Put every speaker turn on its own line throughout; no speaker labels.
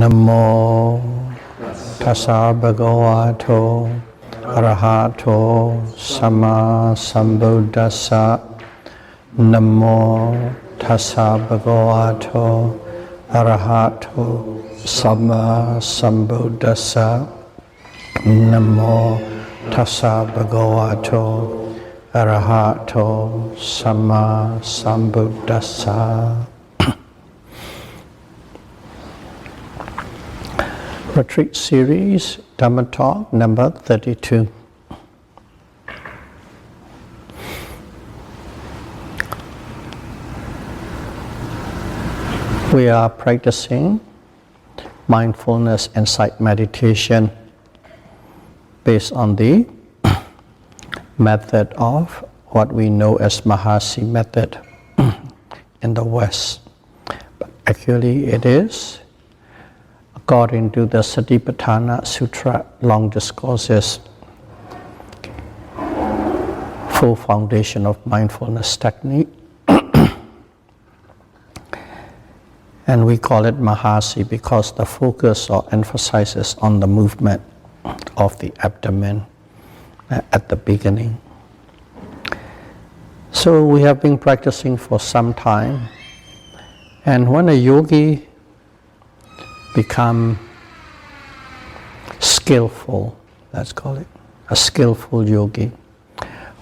Namo tassa bhagavato arahato samma sambuddhassa. Namo tassa bhagavato arahato samma sambuddhassa. Namo tassa bhagavato arahato samma sambuddhassa. Retreat series, Dhamma talk number 32. We are practicing mindfulness insight meditation based on the method of what we know as Mahasi method in the West. But actually it is according to the Satipatthana Sutra, long discourses, full foundation of mindfulness technique. And we call it Mahasi because the focus or emphasis is on the movement of the abdomen at the beginning. So we have been practicing for some time, and when a yogi become skillful, let's call it a skillful yogi.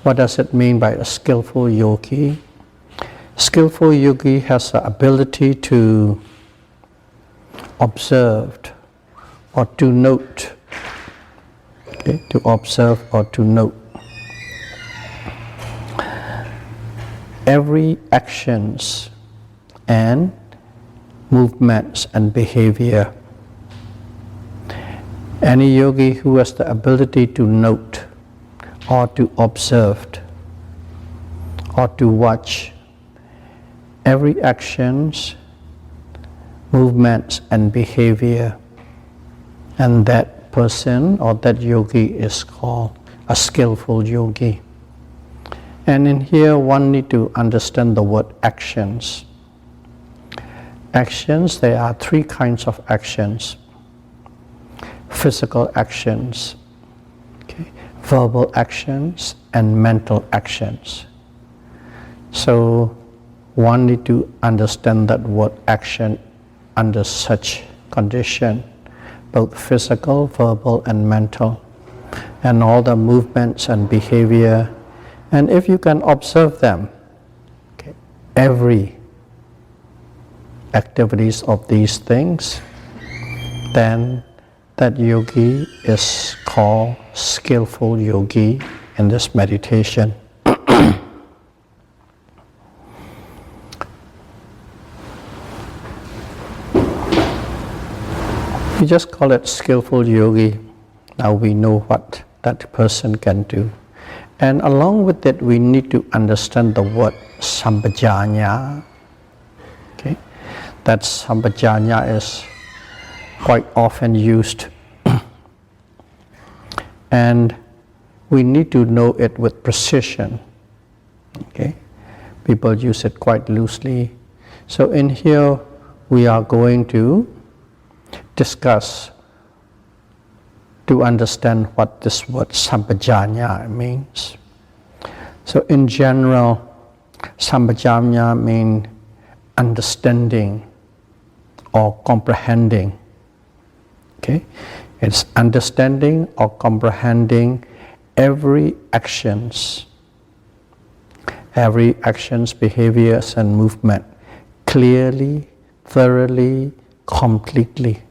What does it mean by a skillful yogi? Skillful yogi has the ability to observe or to note, to observe or to note every actions and movements and behavior. Any yogi who has the ability to note or to observe or to watch every actions, movements and behavior, and that person or that yogi is called a skillful yogi. And in here one need to understand the word actions. Actions, there are three kinds of actions. Physical actions, verbal actions, and mental actions. So one need to understand that word action under such condition, both physical, verbal, and mental, and all the movements and behavior. And if you can observe them, every activities of these things, then that yogi is called skillful yogi in this meditation. We just call it skillful yogi. Now we know what that person can do. And along with it, we need to understand the word Sampajanna. That Sampajanna is quite often used. And we need to know it with precision. People use it quite loosely. So in here, we are going to discuss to understand what this word Sampajanna means. So in general, Sampajanna means understanding or comprehending. It's understanding or comprehending every actions, behaviors and movement clearly, thoroughly, completely.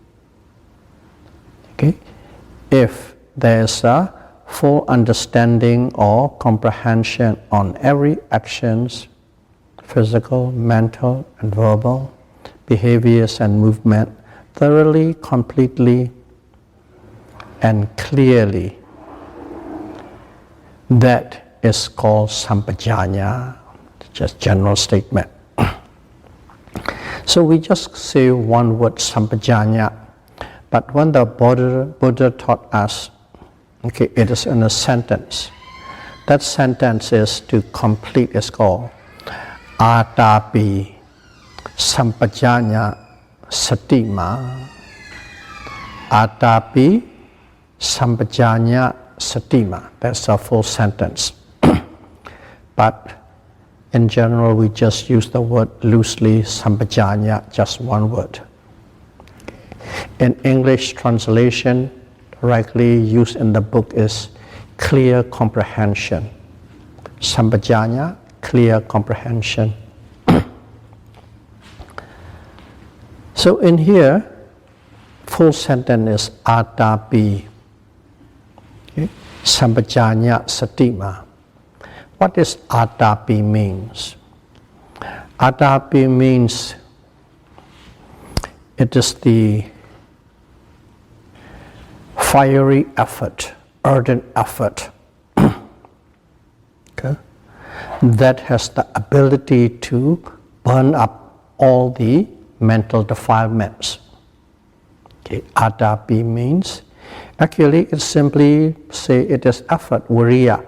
If there's a full understanding or comprehension on every actions, physical, mental, and verbal, behaviors and movement, thoroughly, completely, and clearly, that is called Sampajanna, just general statement. So we just say one word, Sampajanna, but when the Buddha taught us, it is in a sentence. That sentence is to complete, is called Atapi Sampajanna Satima. Atapi Sampajanna Satima. That's a full sentence. But in general, we just use the word loosely, Sampajanna, just one word. In English translation, directly used in the book is clear comprehension. Sampajanna, clear comprehension. So in here, full sentence is Atapi Sampajanna Satima. What does Atapi means? Atapi means it is the fiery effort, ardent effort, okay, that has the ability to burn up all the mental defilements. Okay, Atapi means, actually it simply say it is effort, viriya,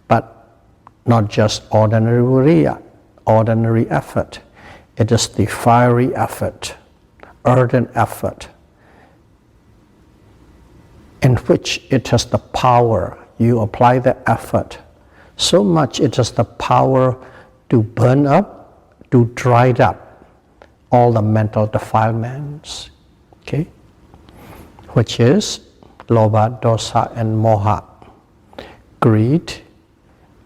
but not just ordinary viriya, ordinary effort. It is the fiery effort, ardent effort, in which it has the power. You apply the effort so much, it has the power to burn up, to dry up all the mental defilements, okay, which is lobha, dosa, and moha, greed,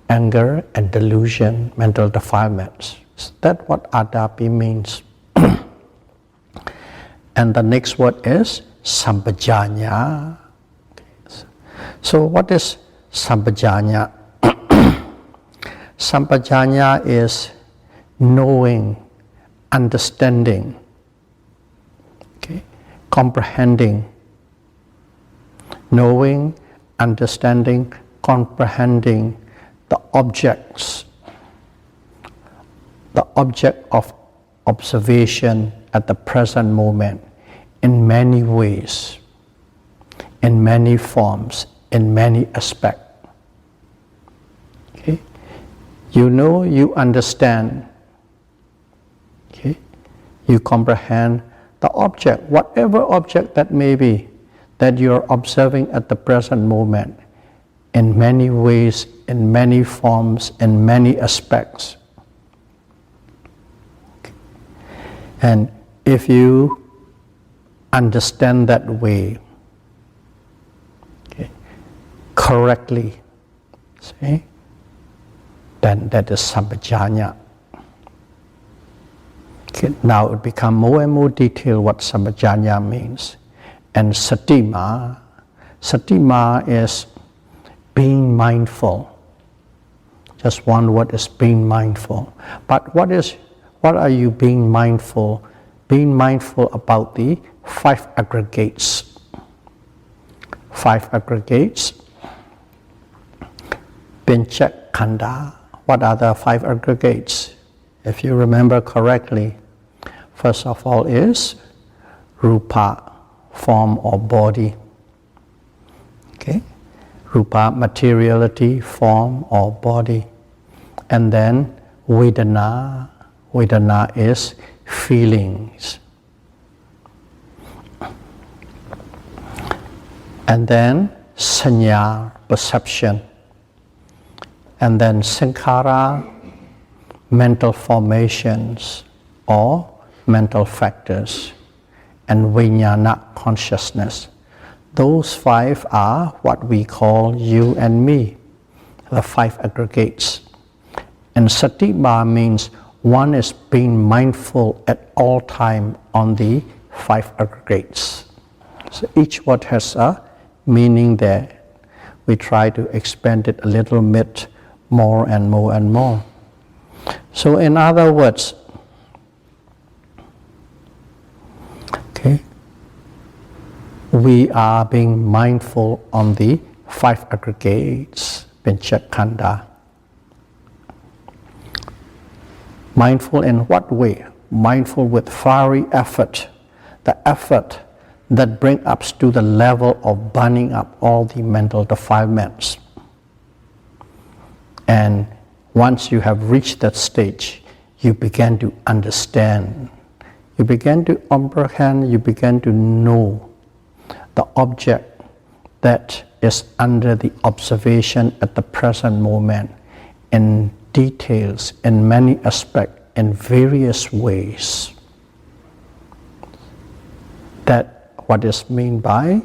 anger, and delusion, mental defilements. So that's what Atapi means. And the next word is Sampajanna. So what is Sampajanna? Sampajanna is knowing, understanding, okay, comprehending, knowing, understanding, comprehending the objects, the object of observation at the present moment in many ways, in many forms, in many aspects. Okay? You know, you understand, okay? You comprehend the object, whatever object that may be, that you're observing at the present moment, in many ways, in many forms, in many aspects. Okay. And if you understand that way, okay, correctly, see, then that is Sampajanna. Okay, now it becomes more and more detailed what Sampajanna means. And Satima, Satima is being mindful. Just one word is being mindful. But what are you being mindful? Being mindful about the 5 aggregates. 5 aggregates. Panchakkhanda. What are the 5 aggregates? If you remember correctly, first of all is rupa, form or body. Okay? Rupa, materiality, form or body. And then Vedana. Vedana is feelings. And then Sanya, perception. And then Sankhara, mental formations or mental factors. And Vijnana, consciousness. Those 5 are what we call you and me, the 5 aggregates. And Satima means one is being mindful at all time on the 5 aggregates. So each word has a meaning there. We try to expand it a little bit more and more and more. So in other words, okay, we are being mindful on the 5 aggregates, Panchakkhanda. Mindful in what way? Mindful with fiery effort, the effort that brings us to the level of burning up all the mental defilements. And once you have reached that stage, you begin to understand, you begin to comprehend, you begin to know the object that is under the observation at the present moment in details, in many aspects, in various ways. That what is meant by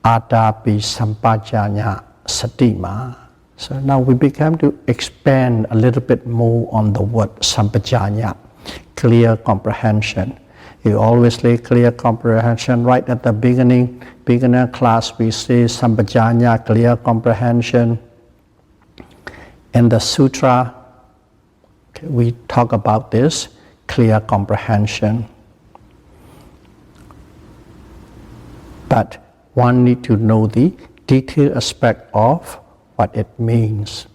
Atapi Sampajanna Satima. So now we begin to expand a little bit more on the word Sampajanna, clear comprehension. You always say clear comprehension right at the beginner class. We say Sampajanna, clear comprehension. In the sutra, we talk about this clear comprehension. But one need to know the detailed aspect of what it means.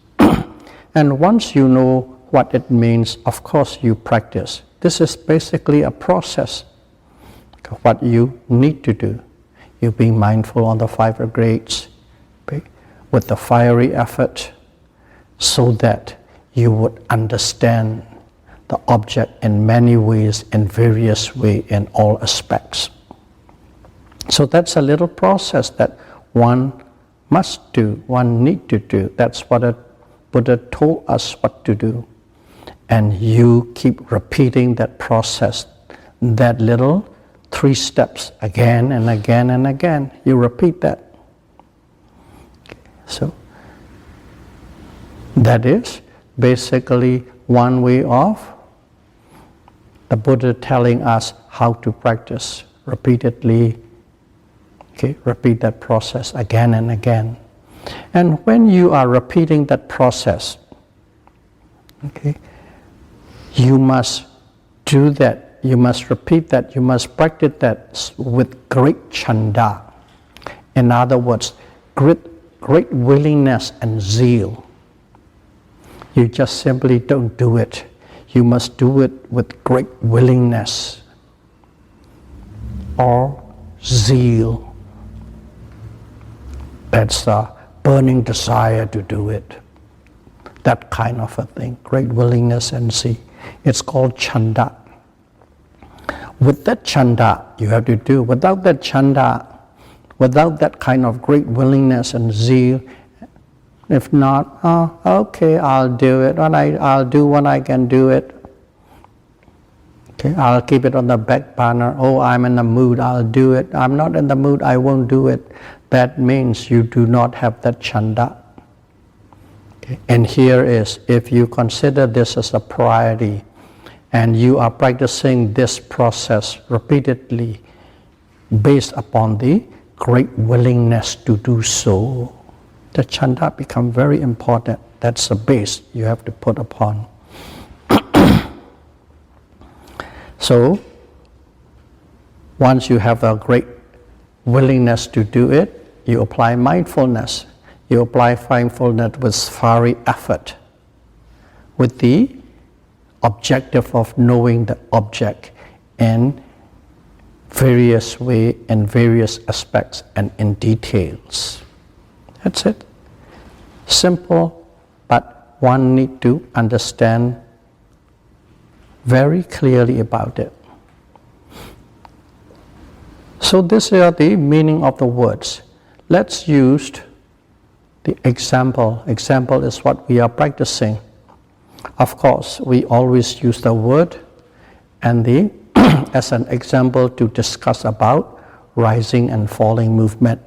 And once you know what it means, of course you practice. This is basically a process. What you need to do. You being mindful on the 5 grades, okay, with the fiery effort, so that you would understand the object in many ways, in various ways, in all aspects. So that's a little process that one must do, one need to do. That's what the Buddha told us what to do. And you keep repeating that process, that little 3 steps again and again and again. You repeat that. So that is basically one way of the Buddha telling us how to practice repeatedly. Okay, repeat that process again and again. And when you are repeating that process, okay, you must do that, you must repeat that, you must practice that with great chanda. In other words, great willingness and zeal. You just simply don't do it. You must do it with great willingness or zeal. That's a burning desire to do it. That kind of a thing, great willingness and zeal. It's called chanda. With that chanda, you have to do. Without that chanda, without that kind of great willingness and zeal, if not, okay, I'll do it. I'll do when I can do it. Okay, I'll keep it on the back burner. Oh, I'm in the mood, I'll do it. I'm not in the mood, I won't do it. That means you do not have that chanda. Okay. And here is, if you consider this as a priority, and you are practicing this process repeatedly based upon the great willingness to do so, the chanda becomes very important. That's the base you have to put upon. So, once you have a great willingness to do it, you apply mindfulness. You apply mindfulness with fiery effort, with the objective of knowing the object in various ways, in various aspects, and in details. That's it. Simple, but one need to understand very clearly about it. So these are the meaning of the words. Let's use the example. Example is what we are practicing. Of course, we always use the word and the as an example to discuss about rising and falling movement.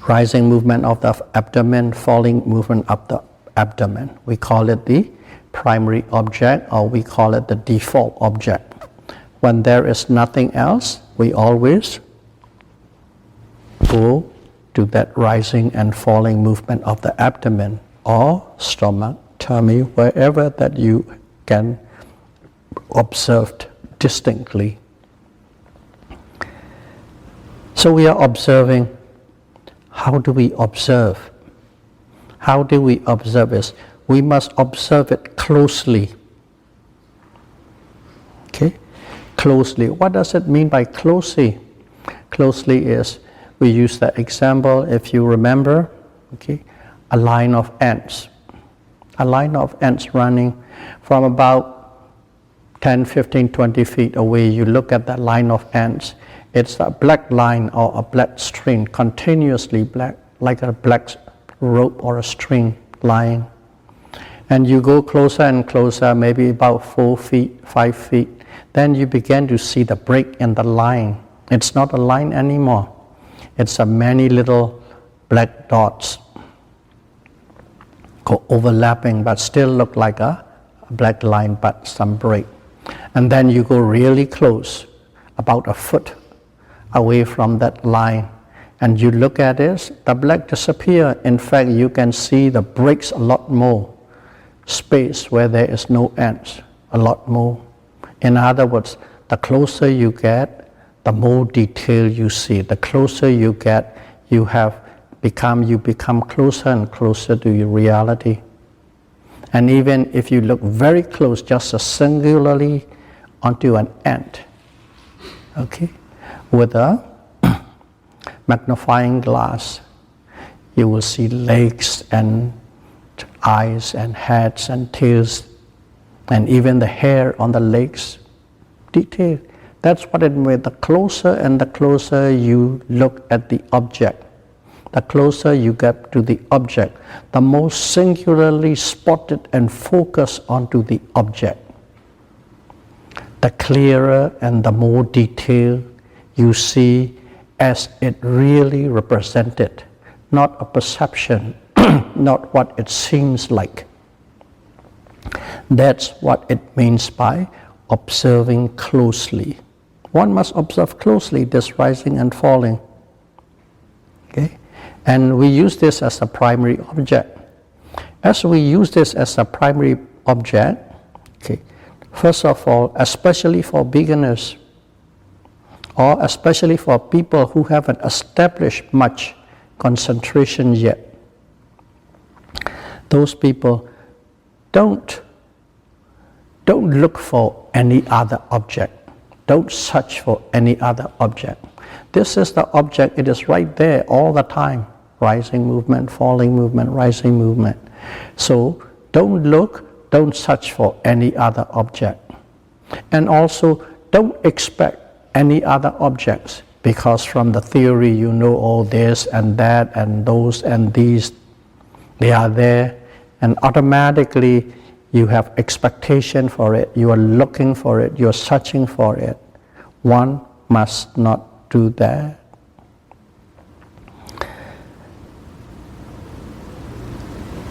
Rising movement of the abdomen, falling movement of the abdomen. We call it the primary object, or we call it the default object. When there is nothing else, we always go to that rising and falling movement of the abdomen or stomach, tummy, wherever that you can observe distinctly. So we are observing. How do we observe? How do we observe it? We must observe it closely. Okay? Closely. What does it mean by closely? Closely is, we use that example, if you remember, okay, a line of ants. A line of ants running from about 10, 15, 20 feet away. You look at that line of ants It's a black line or a black string, continuously black, like a black rope or a string lying. And you go closer and closer, maybe about 4 feet, 5 feet. Then you begin to see the break in the line. It's not a line anymore. It's a many little black dots overlapping, but still look like a black line, but some break. And then you go really close, about a foot away from that line, and you look at it, the black disappear. In fact, you can see the breaks a lot more, space where there is no ends, a lot more. In other words, the closer you get, the more detail you see. The closer you get, you become closer and closer to your reality. And even if you look very close, just singularly onto an ant, okay, with a magnifying glass, you will see legs and eyes and heads and tails, and even the hair on the legs, detail. That's what it means. The closer and the closer you look at the object, the closer you get to the object, the more singularly spotted and focused onto the object, the clearer and the more detail you see as it really represented, not a perception, not what it seems like. That's what it means by observing closely. One must observe closely this rising and falling. Okay? And we use this as a primary object. As we use this as a primary object, okay, first of all, especially for beginners, or especially for people who haven't established much concentration yet, those people don't look for any other object. Don't search for any other object. This is the object, it is right there all the time. Rising movement, falling movement, rising movement. So don't look, don't search for any other object. And also don't expect any other objects, because from the theory you know all this and that and those and these, they are there, and automatically you have expectation for it, you are looking for it, you are searching for it. One must not do that.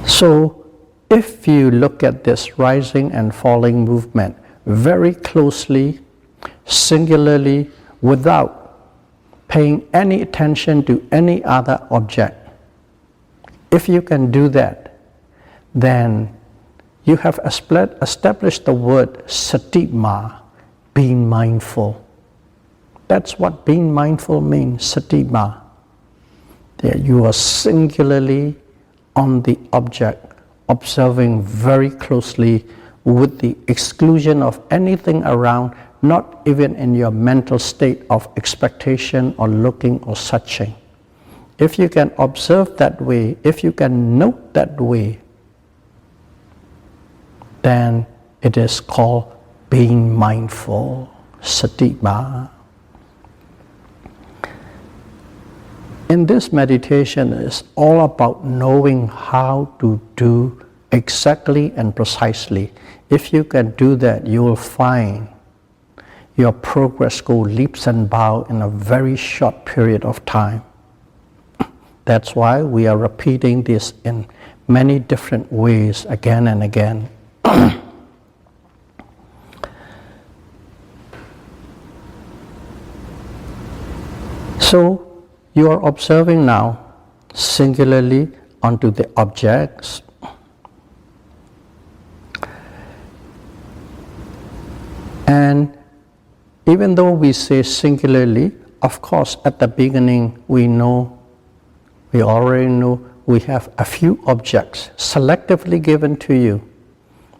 So if you look at this rising and falling movement very closely, singularly, without paying any attention to any other object, if you can do that, then you have established the word satima, being mindful. That's what being mindful means, satima. That you are singularly on the object, observing very closely with the exclusion of anything around, not even in your mental state of expectation or looking or searching. If you can observe that way, if you can note that way, then it is called being mindful, satima. In this meditation, it's all about knowing how to do exactly and precisely. If you can do that, you will find your progress go leaps and bounds in a very short period of time. That's why we are repeating this in many different ways again and again. So you are observing now singularly onto the objects. And even though we say singularly, of course at the beginning we already know we have a few objects selectively given to you.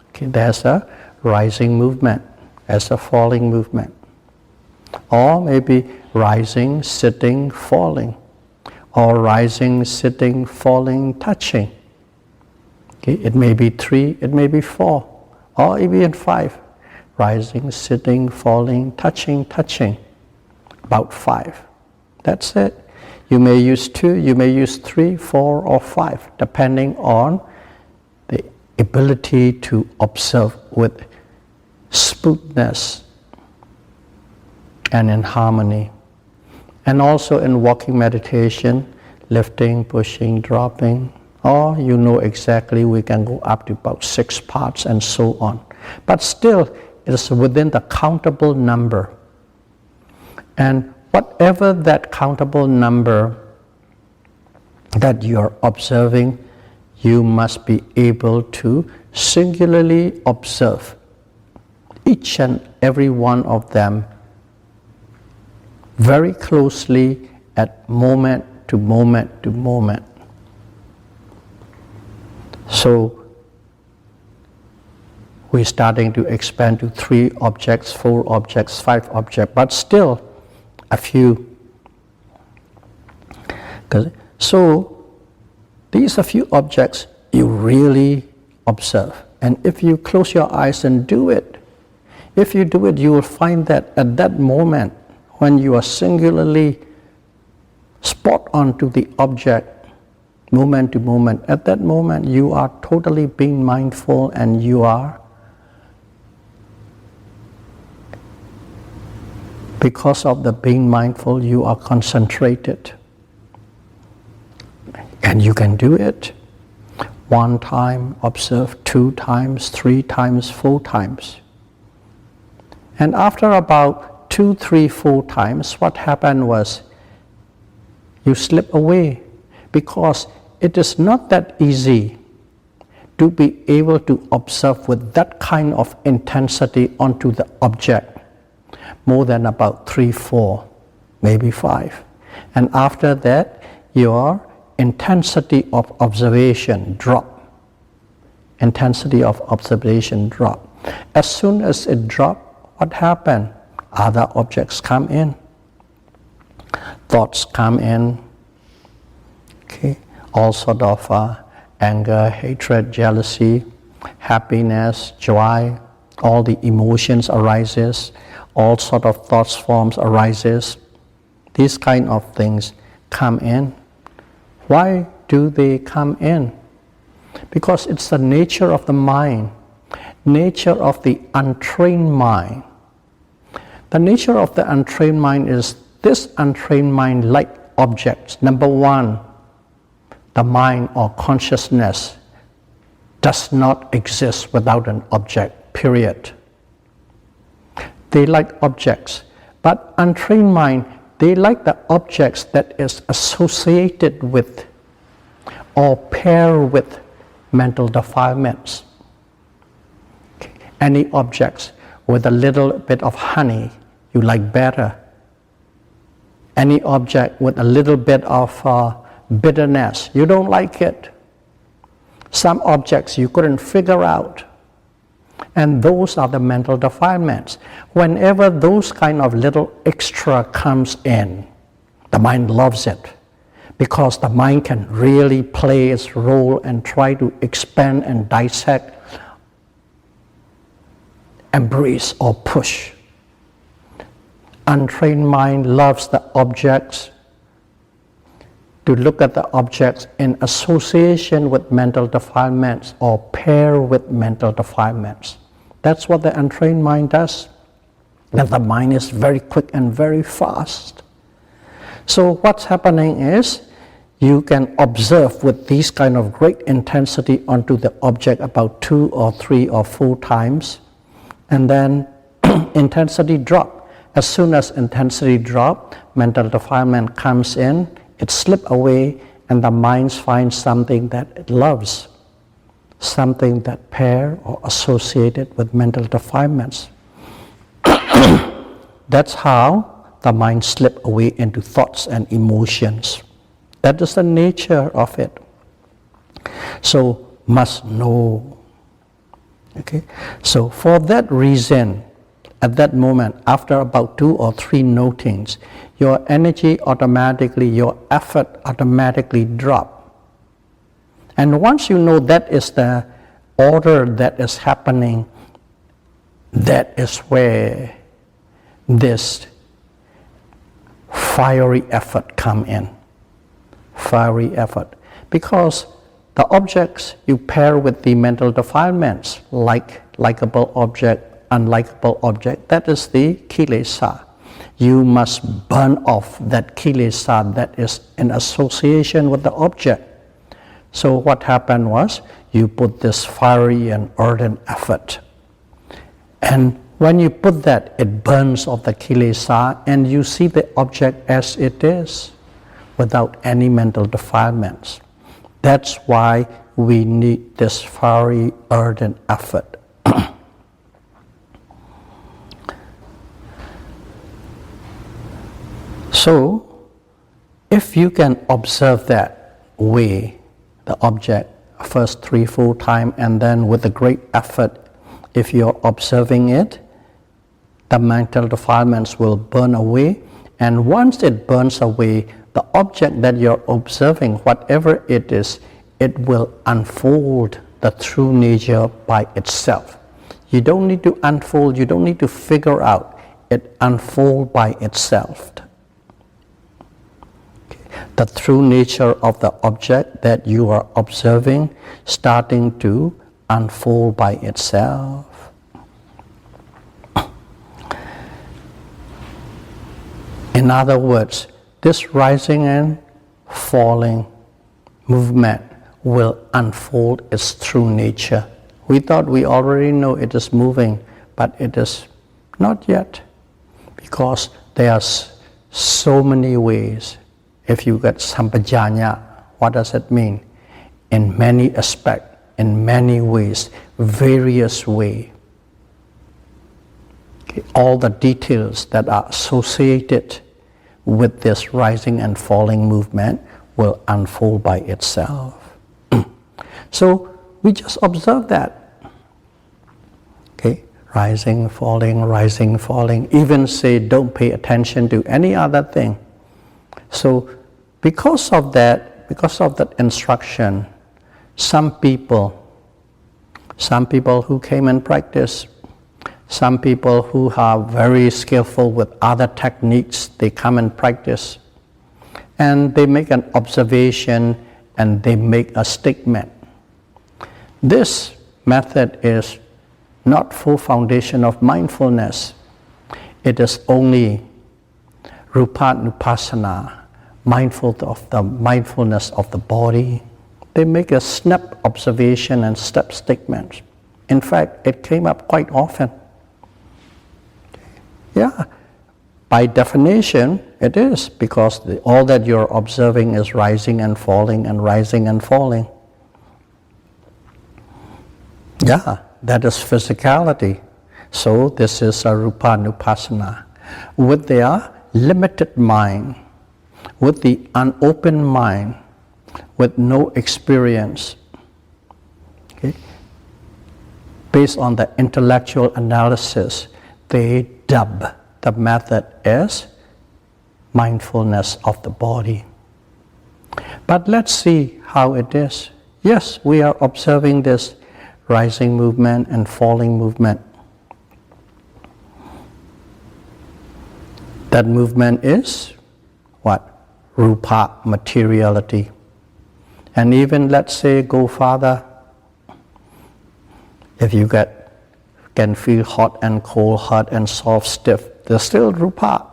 Okay, there's a rising movement, there's a falling movement. Or maybe rising, sitting, falling. Or rising, sitting, falling, touching. Okay, it may be 3, it may be 4, or even 5. Rising, sitting, falling, touching, touching. about 5. That's it. You may use 2, you may use 3, 4, or 5, depending on the ability to observe with smoothness and in harmony. And also in walking meditation, lifting, pushing, dropping, or you know exactly we can go up to about 6 parts and so on. But still, it is within the countable number. And whatever that countable number that you are observing, you must be able to singularly observe each and every one of them very closely at moment to moment to moment. So we're starting to expand to 3 objects, 4 objects, 5 objects, but still a few. So these are few objects you really observe. And if you close your eyes and do it, if you do it, you will find that at that moment, when you are singularly spot on to the object, moment to moment, at that moment you are totally being mindful, and you are, because of the being mindful, you are concentrated. And you can do it 1 time, observe 2 times, 3 times, 4 times. And after about 2, 3, 4 times, what happened was you slip away, because it is not that easy to be able to observe with that kind of intensity onto the object, more than about 3, 4, maybe 5. And after that, your intensity of observation drop. Intensity of observation drop. As soon as it dropped, what happened? Other objects come in. Thoughts come in. Okay, all sort of anger, hatred, jealousy, happiness, joy, all the emotions arises, all sort of thoughts forms arises. These kind of things come in. Why do they come in? Because it's the nature of the mind, nature of the untrained mind. The nature of the untrained mind is this untrained mind like objects. Number 1, the mind or consciousness does not exist without an object, period. They like objects, but untrained mind, they like the objects that is associated with or pair with mental defilements. Okay. Any objects with a little bit of honey, you like better. Any object with a little bit of bitterness, you don't like it. Some objects you couldn't figure out. And those are the mental defilements. Whenever those kind of little extra comes in, the mind loves it, because the mind can really play its role and try to expand and dissect, embrace or push. Untrained mind loves the objects, to look at the objects in association with mental defilements or pair with mental defilements. That's what the untrained mind does. And the mind is very quick and very fast. So what's happening is, you can observe with these kind of great intensity onto the object about 2 or 3 or 4 times, and then intensity drop. As soon as intensity drop, mental defilement comes in, it slips away, and the mind finds something that it loves, something that pair or associated with mental defilements. That's how the mind slips away into thoughts and emotions. That is the nature of it. So, must know. Okay? So, for that reason, at that moment, after about 2 or 3 notings, your energy automatically, your effort automatically drop. And once you know that is the order that is happening, that is where this fiery effort come in. Fiery effort. Because the objects you pair with the mental defilements, likable object, unlikable object, that is the kilesa. You must burn off that kilesa that is in association with the object. So what happened was, you put this fiery and ardent effort. And when you put that, it burns off the kilesa and you see the object as it is, without any mental defilements. That's why we need this fiery, ardent effort. So, if you can observe that way, the object, first 3-4 times, and then with a great effort, if you're observing it, the mental defilements will burn away, and once it burns away, the object that you're observing, whatever it is, it will unfold the true nature by itself. You don't need to unfold, you don't need to figure out, it unfolds by itself. The true nature of the object that you are observing starting to unfold by itself. In other words, this rising and falling movement will unfold its true nature. We thought we already know it is moving, but it is not yet, because there are so many ways. If you get Sampajanna, what does it mean? In many aspects, in many ways, various ways. Okay, all the details that are associated with this rising and falling movement will unfold by itself. So we just observe that. Okay, rising, falling, even say don't pay attention to any other thing. So because of that instruction, some people who came and practice, some people who are very skillful with other techniques, they come and practice, and they make an observation and they make a statement. This method is not full foundation of mindfulness. It is only rupanupassana, mindful of the mindfulness of the body. They make a snap observation and step statements. In fact, it came up quite often. Yeah, by definition, it is, because all that you're observing is rising and falling and rising and falling. Yeah, that is physicality. So this is a rupanupassana. With their limited mind, with the unopened mind, with no experience, okay, based on the intellectual analysis, they dub the method as mindfulness of the body. But let's see how it is. Yes, we are observing this rising movement and falling movement. That movement is what? Rupa, materiality. And even, let's say, go farther, if you can feel hot and cold, hard and soft, stiff, there's still rupa.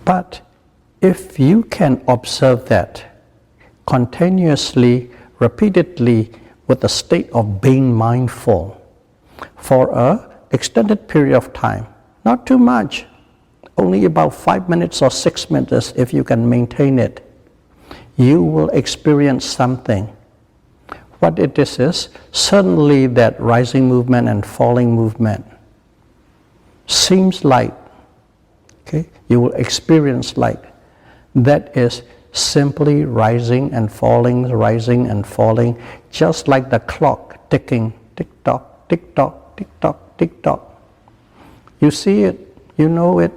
But if you can observe that continuously, repeatedly, with a state of being mindful for an extended period of time, not too much, only about 5 minutes or 6 minutes, if you can maintain it, you will experience something. What it is suddenly that rising movement and falling movement seems light. Okay? You will experience light. That is simply rising and falling, just like the clock ticking, tick-tock, tick-tock, tick-tock, tick-tock. You see it, you know it,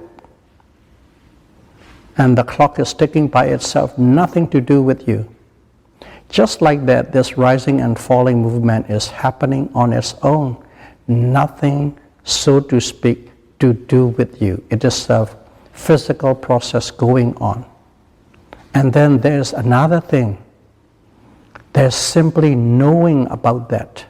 and the clock is ticking by itself, nothing to do with you. Just like that, this rising and falling movement is happening on its own, nothing, so to speak, to do with you. It is a physical process going on. And then there's another thing. There's simply knowing about that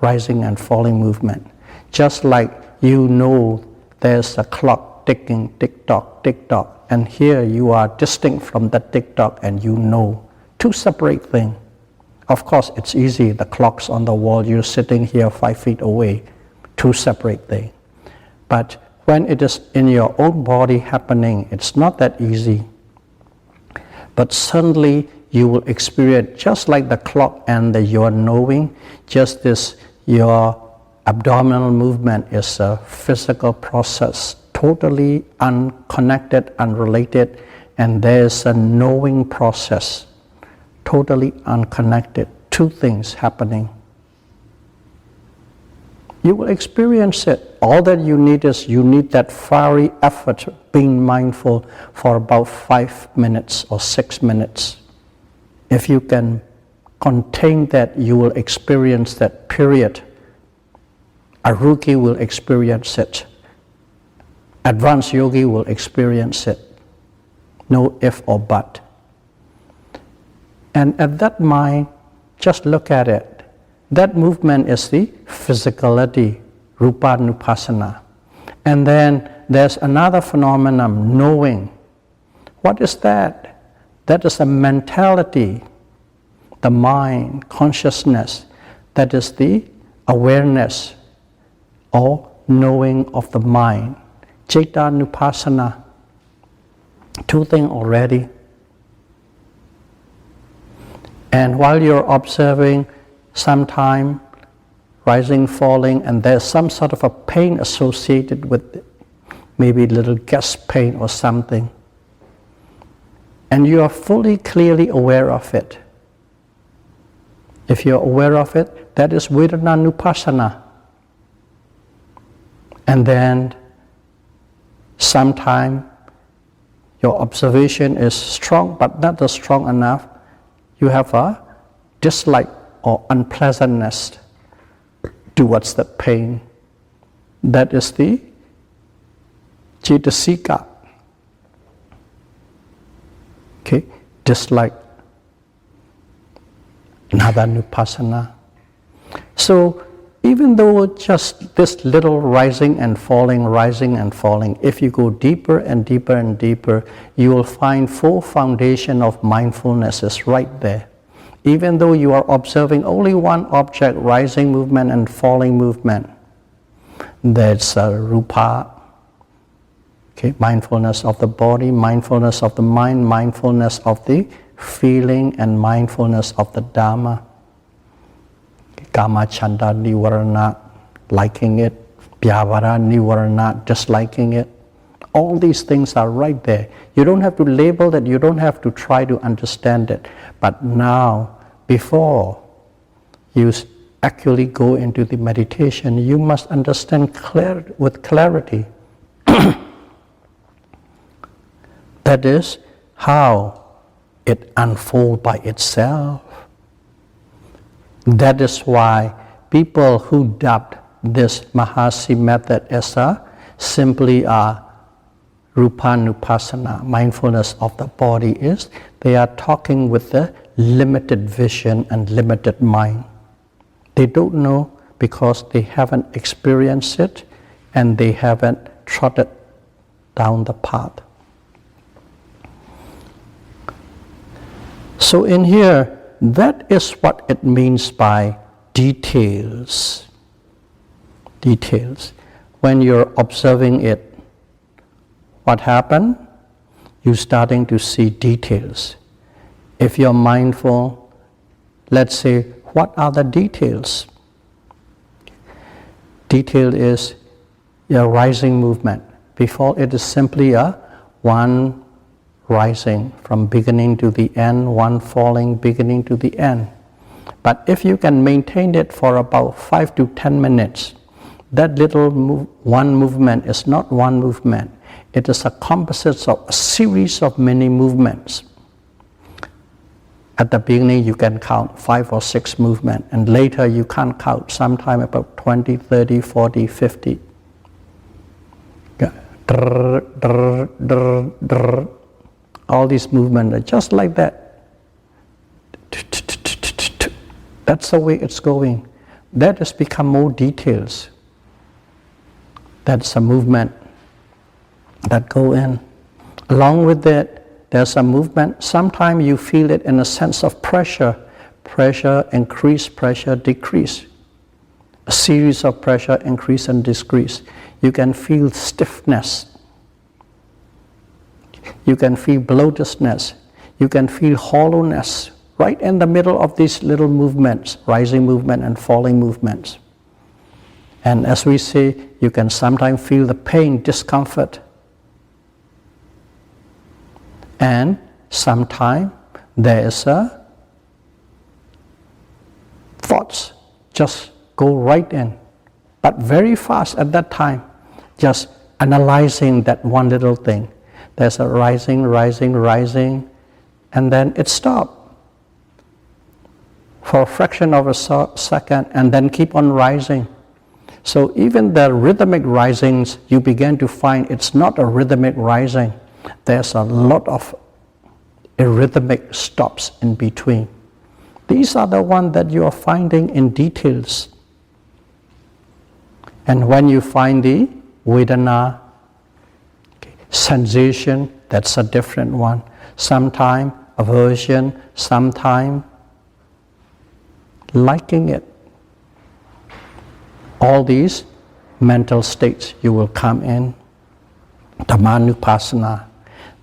rising and falling movement. Just like you know there's a clock ticking, tick-tock, tick-tock, and here you are distinct from that tick-tock and you know. Two separate things. Of course, it's easy. The clock's on the wall. You're sitting here 5 feet away. Two separate things. But when it is in your own body happening, it's not that easy. But suddenly you will experience, just like the clock and your knowing, just this, your abdominal movement is a physical process, totally unconnected, unrelated, and there's a knowing process, totally unconnected. Two things happening. You will experience it. All that you need is you need that fiery effort, being mindful for about 5 minutes or 6 minutes. If you can contain that, you will experience that period. A rookie will experience it. Advanced yogi will experience it. No if or but. And at that mind, just look at it. That movement is the physicality, rupanupassana. And then there's another phenomenon, knowing. What is that? That is a mentality, the mind, consciousness. That is the awareness or knowing of the mind. Cetanupassana. Two things already. And while you're observing, sometime rising, falling, and there's some sort of a pain associated with it, maybe a little guest pain or something, and you are fully, clearly aware of it. If you're aware of it, that is Vedananupassana. And then sometime your observation is strong, but not strong enough. You have a dislike or unpleasantness towards the pain. That is the cetasika. Okay, dislike. Nadanupassana. So even though just this little rising and falling, if you go deeper and deeper and deeper, you will find full foundation of mindfulness is right there. Even though you are observing only one object, rising movement and falling movement, there's a rupa, okay, mindfulness of the body, mindfulness of the mind, mindfulness of the feeling, and mindfulness of the Dhamma. Kama chanda nivarana, liking it, vyavara nivarana, disliking it. All these things are right there. You don't have to label that, you don't have to try to understand it. But now, before you actually go into the meditation, you must understand with clarity. That is how it unfolds by itself. That is why people who adopt this Mahasi method as simply a Rupanupassana, mindfulness of the body, is they are talking with the limited vision and limited mind. They don't know because they haven't experienced it and they haven't trotted down the path. So in here, that is what it means by details. Details. When you're observing it, what happened? You're starting to see details. If you're mindful, let's say, what are the details? Detail is your rising movement. Before it is simply a one rising from beginning to the end, one falling beginning to the end. But if you can maintain it for about 5 to 10 minutes, that little one movement is not one movement. It is a composite of a series of many movements. At the beginning you can count 5 or 6 movements, and later you can't count, sometime about 20, 30, 40, 50. drr, drr, drr, drr. All these movements are just like that. That's the way it's going. That has become more details. That's a movement that go in. Along with that, there's a movement. Sometimes you feel it in a sense of pressure. Pressure, increase, pressure, decrease. A series of pressure, increase and decrease. You can feel stiffness. You can feel bloatedness. You can feel hollowness right in the middle of these little movements, rising movement and falling movements. And as we say, you can sometimes feel the pain, discomfort. And sometimes there is a thoughts just go right in, but very fast at that time, just analyzing that one little thing. There's a rising, rising, rising, and then it stops for a fraction of a second, and then keep on rising. So even the rhythmic risings, you begin to find it's not a rhythmic rising. There's a lot of arrhythmic stops in between. These are the ones that you are finding in details. And when you find the Vedana, sensation, that's a different one. Sometime aversion, sometime liking it. All these mental states you will come in. Dhammanupassana.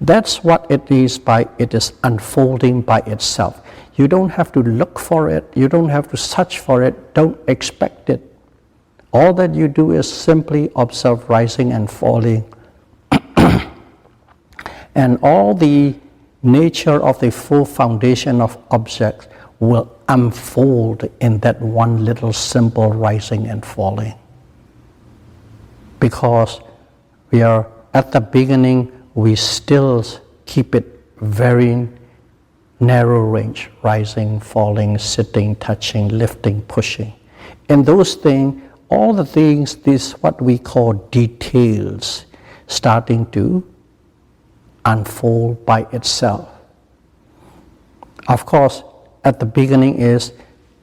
That's what it is by it is unfolding by itself. You don't have to look for it. You don't have to search for it. Don't expect it. All that you do is simply observe rising and falling. And all the nature of the full foundation of objects will unfold in that one little simple rising and falling. Because we are at the beginning, we still keep it very narrow range, rising, falling, sitting, touching, lifting, pushing. In those things, all the things, this what we call details, starting to unfold by itself. Of course, at the beginning is,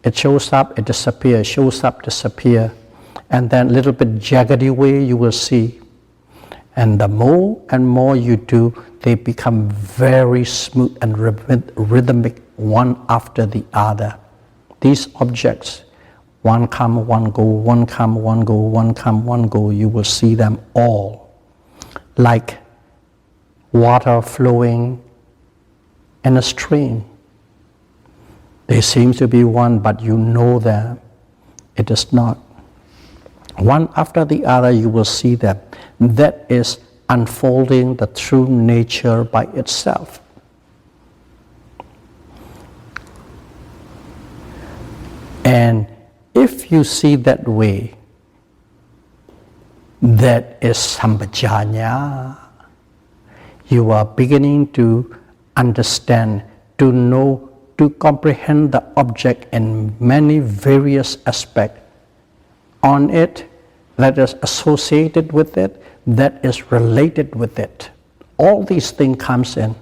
it shows up, it disappears, shows up, disappear, and then a little bit jaggedy way you will see. And the more and more you do, they become very smooth and rhythmic, one after the other. These objects, one come, one go, one come, one go, one come, one go, you will see them all. Like water flowing in a stream. They seem to be one, but you know them. It is not. One after the other, you will see them. That is unfolding the true nature by itself. And if you see that way, that is Sampajanna. You are beginning to understand, to know, to comprehend the object in many various aspects on it, that is associated with it, that is related with it. All these things comes in.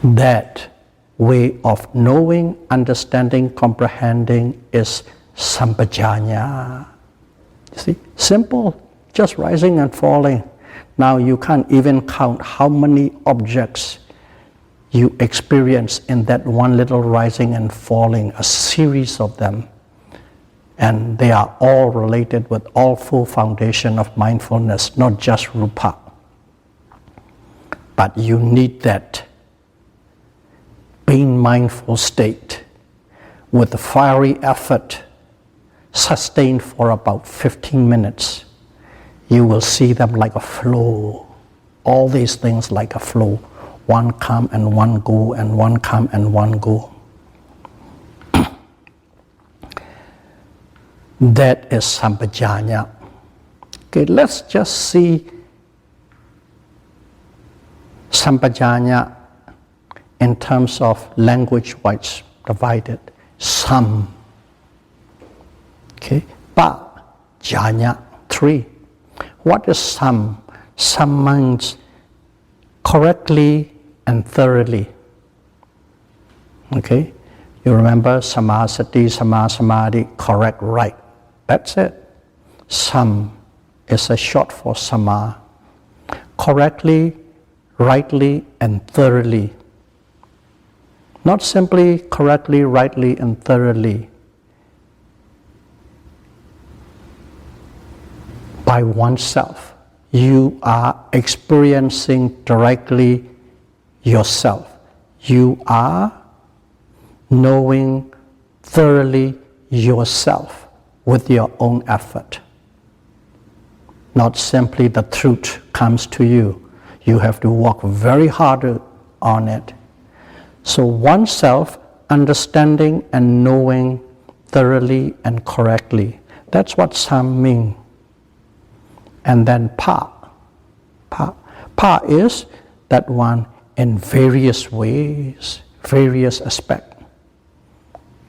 That way of knowing, understanding, comprehending is Sampajanna. You see, simple, just rising and falling. Now you can't even count how many objects you experience in that one little rising and falling, a series of them. And they are all related with all full foundation of mindfulness, not just rupa. But you need that being mindful state with a fiery effort sustained for about 15 minutes. You will see them like a flow. All these things like a flow. One come and one go, and one come and one go. That is Sampajanna. Okay, let's just see Sampajanna in terms of language-wise divided. Sam. Okay, pa, janya. 3. What is Sam? Sam means correctly and thoroughly. Okay? You remember Samasati, Samadhi, correct, right. That's it. Sam is a short for Sama. Correctly, rightly, and thoroughly. Not simply correctly, rightly, and thoroughly. By oneself. You are experiencing directly yourself. You are knowing thoroughly yourself with your own effort. Not simply the truth comes to you. You have to work very hard on it. So oneself understanding and knowing thoroughly and correctly. That's what Sam means. And then Pa. Pa is that one in various ways, various aspects.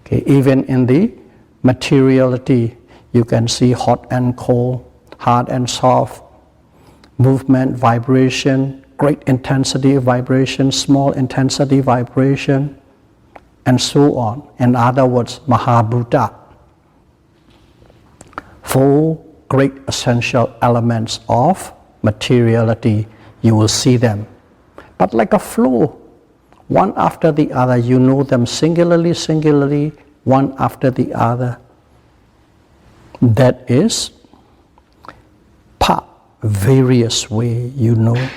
Okay, even in the materiality, you can see hot and cold, hard and soft, movement, vibration, great intensity vibration, small intensity vibration, and so on. In other words, Mahabhuta. 4 great essential elements of materiality, you will see them. But like a flow, one after the other, you know them singularly, one after the other. That is Pa, various way, you know.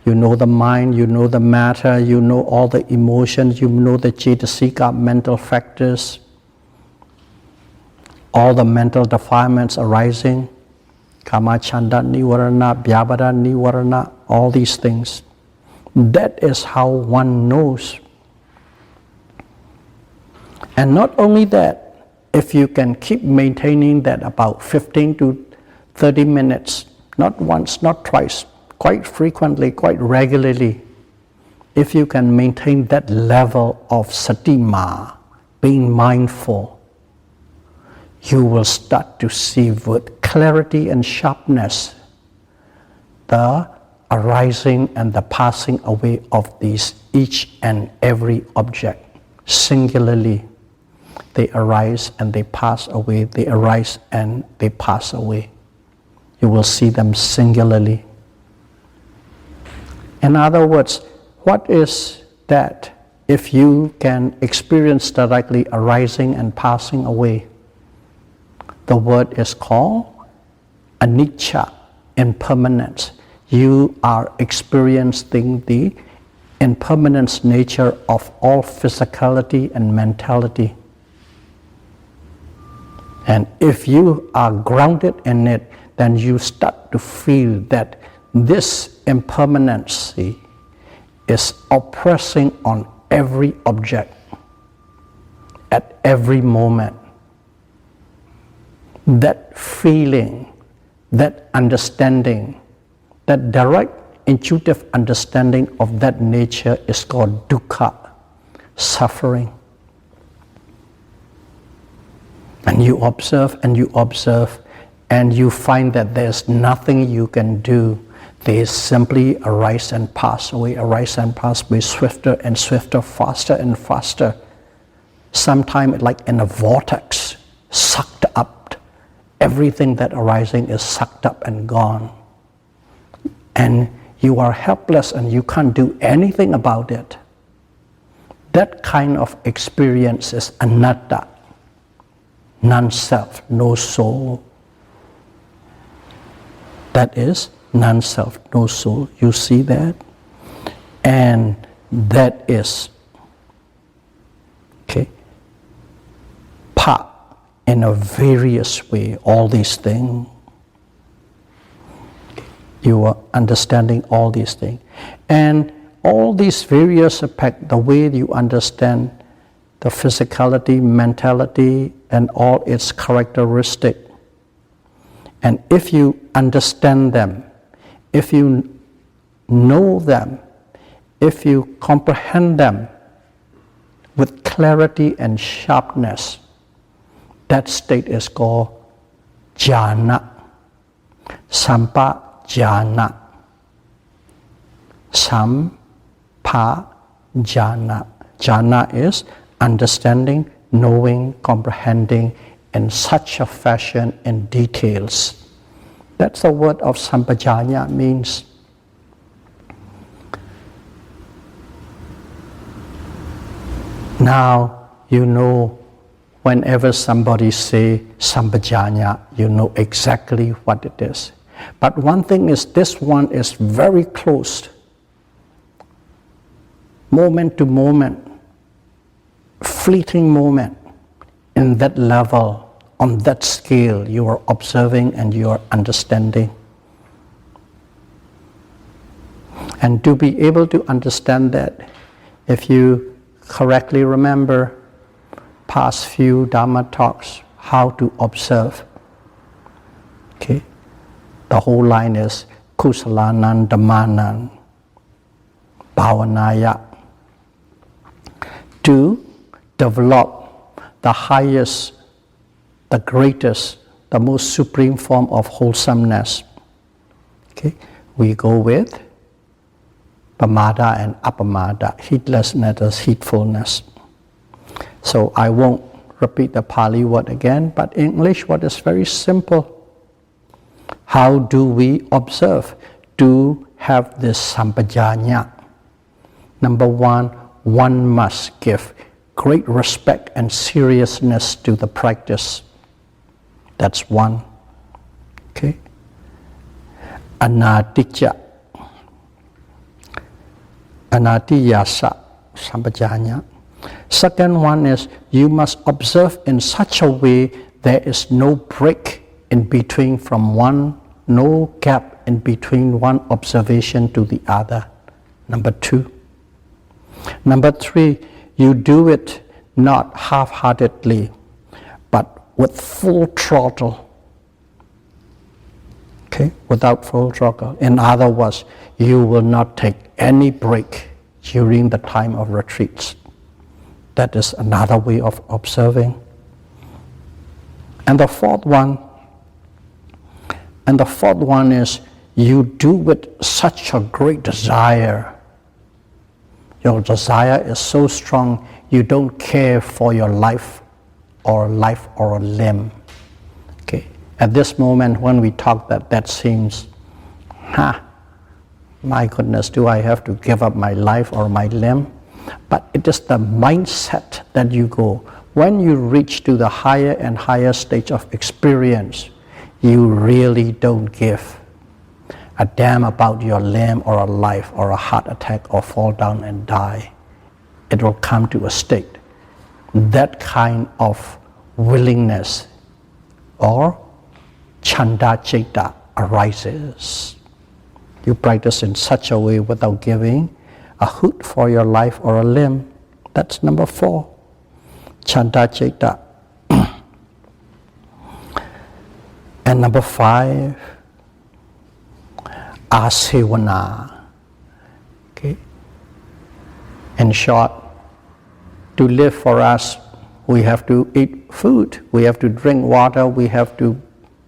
You know the mind, you know the matter, you know all the emotions, you know the cetasika, mental factors, all the mental defilements arising, kama, chanda, nivarana, vyabhara, nivarana, all these things. That is how one knows. And not only that, if you can keep maintaining that about 15 to 30 minutes, not once, not twice, quite frequently, quite regularly, if you can maintain that level of satima, being mindful, you will start to see with clarity and sharpness the arising and the passing away of these each and every object singularly. They arise and they pass away, they arise and they pass away. You will see them singularly. In other words, what is that? If you can experience directly arising and passing away, the word is called anicca, impermanence. You are experiencing the impermanence nature of all physicality and mentality. And if you are grounded in it, then you start to feel that this impermanency is oppressing on every object at every moment. That feeling, that understanding, that direct intuitive understanding of that nature is called dukkha, suffering. And you observe and you observe, and you find that there's nothing you can do. They simply arise and pass away, swifter and swifter, faster and faster. Sometimes like in a vortex, sucked up. Everything that arising is sucked up and gone. And you are helpless and you can't do anything about it. That kind of experience is anatta, non-self, no soul. That is non-self, no soul. You see that? And that is, okay, Pa, in a various way, all these things. You are understanding all these things. And all these various aspects, the way you understand the physicality, mentality, and all its characteristics. And if you understand them, if you know them, if you comprehend them with clarity and sharpness, that state is called jhana. Sampajanna. Sampajanna. Jhana is understanding, knowing, comprehending in such a fashion in details. That's the word of Sampajanna means. Now you know, whenever somebody say Sampajanna, you know exactly what it is. But one thing is, this one is very close, moment to moment, fleeting moment. In that level, on that scale, you are observing and you are understanding. And to be able to understand that, if you correctly remember past few Dhamma talks, how to observe. Okay, the whole line is Kusalanan Dhammanan Bhavanaya. To develop the highest, the greatest, the most supreme form of wholesomeness. Okay, we go with pamada and apamada, heedlessness, heedfulness. So I won't repeat the Pali word again, but in English word is very simple. How do we observe? To have this sampajanna. Number one must give great respect and seriousness to the practice. That's one. Okay. Anatija. Anatiyasa sampajanna. Second one is, you must observe in such a way there is no break in between from one, no gap in between one observation to the other. Number two. Number three, you do it not half-heartedly, but with full throttle. Okay, without full throttle. In other words, you will not take any break during the time of retreats. That is another way of observing. And the fourth one is, you do with such a great desire. Your desire is so strong, you don't care for your life or a limb. Okay. At this moment when we talk that seems, my goodness, do I have to give up my life or my limb? But it is the mindset that you go. When you reach to the higher and higher stage of experience, you really don't give a damn about your limb or a life or a heart attack or fall down and die. It will come to a state. That kind of willingness or chanda chaita arises. You practice in such a way without giving a hoot for your life or a limb. That's number 4. Chanda chaita. And number 5, asevana. Okay. In short, to live for us, we have to eat food, we have to drink water, we have to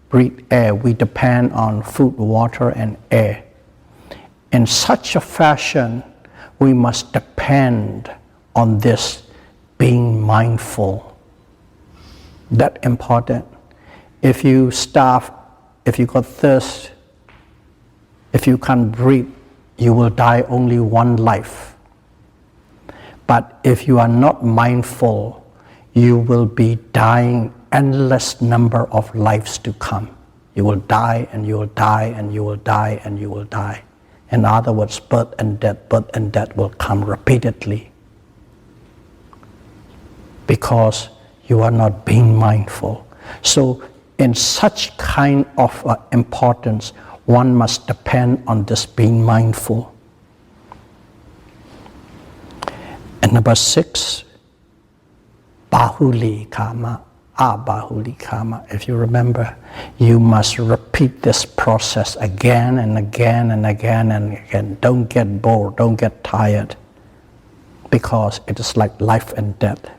breathe air. We depend on food, water, and air. In such a fashion, we must depend on this being mindful. That's important. If you starve, if you got thirst, if you can't breathe, you will die only one life. But if you are not mindful, you will be dying endless number of lives to come. You will die and you will die and you will die and you will die. In other words, birth and death will come repeatedly. Because you are not being mindful. So in such kind of importance, one must depend on this being mindful. And number 6, bahuli kama, abahuli kama. If you remember, you must repeat this process again and again and again and again. Don't get bored, don't get tired, because it is like life and death.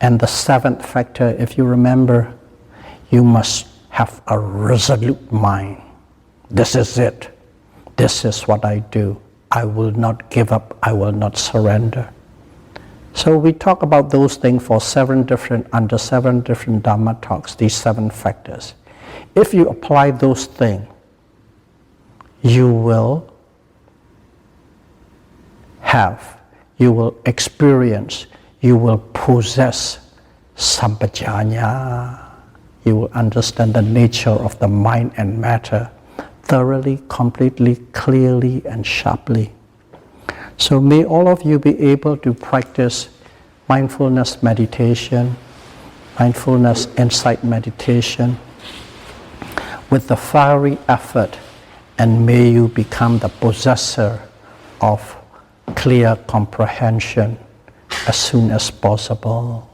And the 7th factor, if you remember, you must have a resolute mind. This is it. This is what I do. I will not give up. I will not surrender. So we talk about those things for under 7 different Dhamma talks, these 7 factors. If you apply those things, you will you will experience, you will possess Sampajanna. You will understand the nature of the mind and matter thoroughly, completely, clearly, and sharply. So may all of you be able to practice mindfulness meditation, mindfulness insight meditation with the fiery effort, and may you become the possessor of clear comprehension as soon as possible.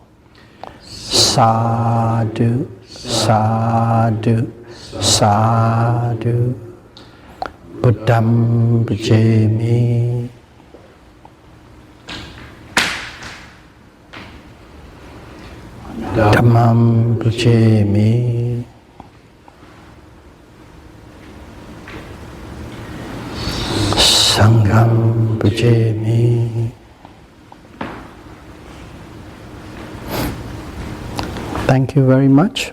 Sadhu, sadhu, sadhu. Buddham bhajami. Dhammam bhajami. Sangham bhajami. Thank you very much.